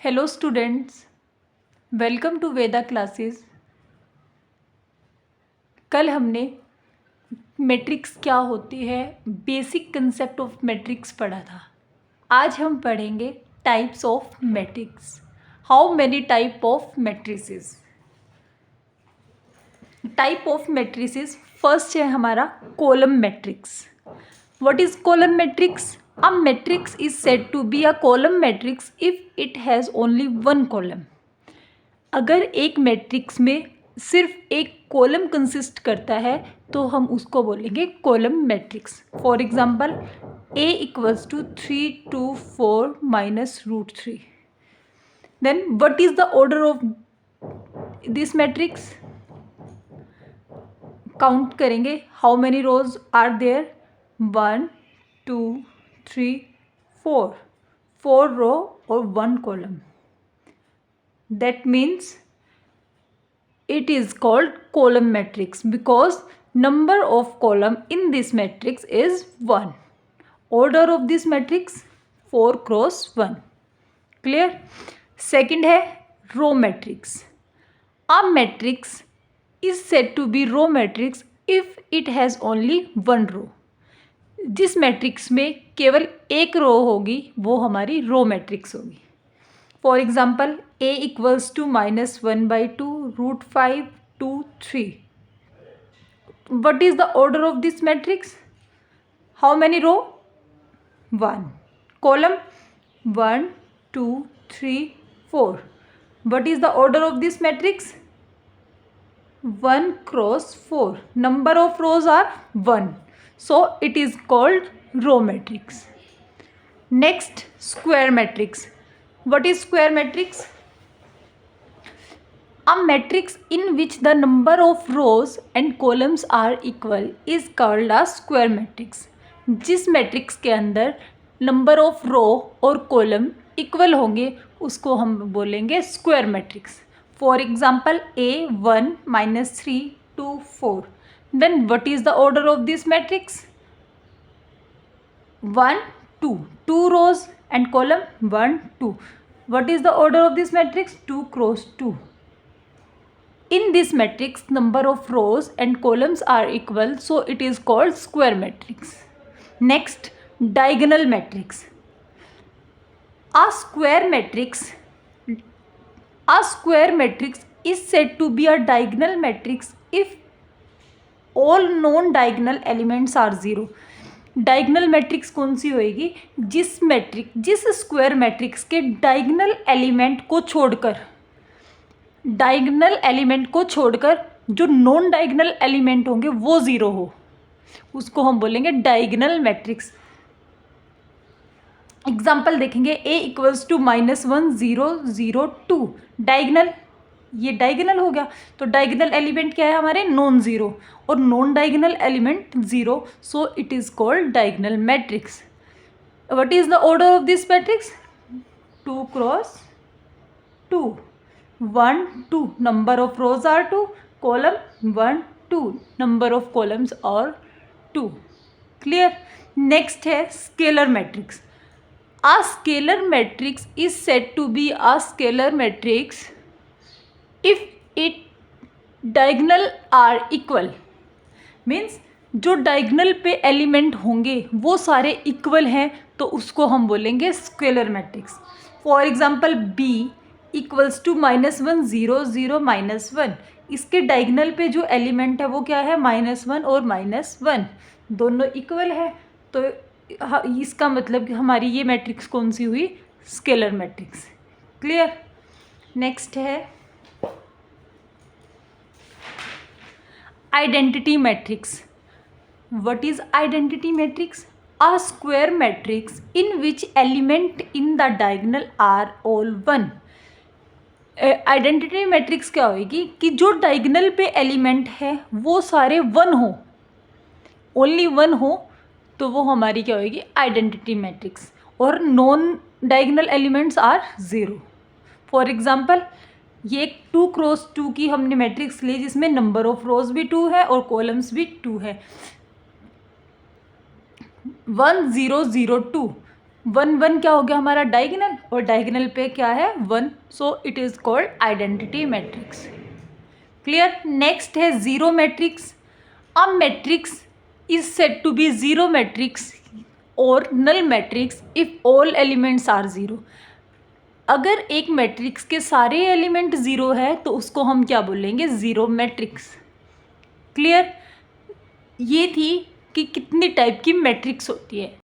Hello students, welcome to Veda classes. कल हमने matrix क्या होती है, बेसिक कंसेप्ट ऑफ मैट्रिक्स पढ़ा था। आज हम पढ़ेंगे types of matrix. How many type of matrices. Type of matrices, first है हमारा column matrix. What is column matrix? A matrix is said to be a column matrix if it has only one column. अगर एक matrix में सिर्फ एक column consist करता है तो हम उसको बोलेंगे column matrix. For example A equals to 3 2 4 minus root 3। Then what is the order of this matrix? Count करेंगे, how many rows are there? 1 2 3 4, 4 row और 1 column. That means it is called column matrix because number of column in this matrix is 1. Order of this matrix 4 cross 1. Clear? Second है row matrix. A matrix is said to be row matrix if it has only one row. जिस matrix में केवल एक row होगी वो हमारी row matrix होगी। For example A equals to -1/2 √5 2 3। What is the order of this matrix? How many row? 1 column 1 2 3 4। What is the order of this matrix? 1 cross 4। Number of rows are 1, so it is called row matrix. Next square matrix. What is square matrix? A matrix in which the number of rows and columns are equal is called a square matrix. जिस matrix के अंदर number of रो और column equal होंगे उसको हम बोलेंगे square matrix. For example A1 -3 2 4। Then what is the order of this matrix? 1 2, 2 rows and column 1 2. What is the order of this matrix? 2 cross 2. In this matrix number of rows and columns are equal, so it is called square matrix. Next, diagonal matrix. A square matrix is said to be a diagonal matrix if all non diagonal elements are 0. Diagonal matrix कौन सी होएगी? जिस square matrix के diagonal element को छोड़कर जो non diagonal element होंगे वो 0 हो, उसको हम बोलेंगे डायगनल मैट्रिक्स। एग्जाम्पल देखेंगे A इक्वल्स टू -1 0 0 2। डायगनल, ये डायगनल हो गया, तो डायगनल एलिमेंट क्या है हमारे? नॉन ज़ीरो, और non diagonal element 0, so it is called diagonal matrix. What is the order of this matrix? 2 cross 2, 1 2, number of rows are 2, column 1 2, number of columns are 2। Clear? Next है scalar matrix. A scalar matrix is said to be a scalar matrix if it diagonal are equal. Means जो diagonal पे element होंगे वो सारे equal हैं तो उसको हम बोलेंगे scalar matrix. For example B equals to -1 0 0 -1। इसके डायगनल पे जो एलिमेंट है वो क्या है? -1 और -1, दोनों इक्वल है, तो इसका मतलब कि हमारी ये मैट्रिक्स कौन सी हुई? Scalar matrix. क्लियर? नेक्स्ट है identity matrix. What is identity matrix? A square matrix in which element in the diagonal are all 1। Identity matrix क्या होगी कि जो डायगनल पे एलिमेंट है वो सारे 1 हो, ओनली 1 हो, तो वो हमारी क्या होगी? Identity matrix. और non diagonal elements are 0। For example ये 2 cross 2 की हमने मैट्रिक्स ली जिसमें नंबर ऑफ रोज भी 2 है और कॉलम्स भी 2 है। 1 0 0 2। 1 1 क्या हो गया हमारा डायगोनल, और डायगोनल पे क्या है 1, so it is called identity matrix. Clear. Next है zero matrix. A matrix is said to be zero matrix और null matrix if all elements are zero. अगर एक मैट्रिक्स के सारे एलिमेंट ज़ीरो है तो उसको हम क्या बोलेंगे, ज़ीरो मैट्रिक्स। क्लियर। ये थी कि कितनी टाइप की मैट्रिक्स होती है।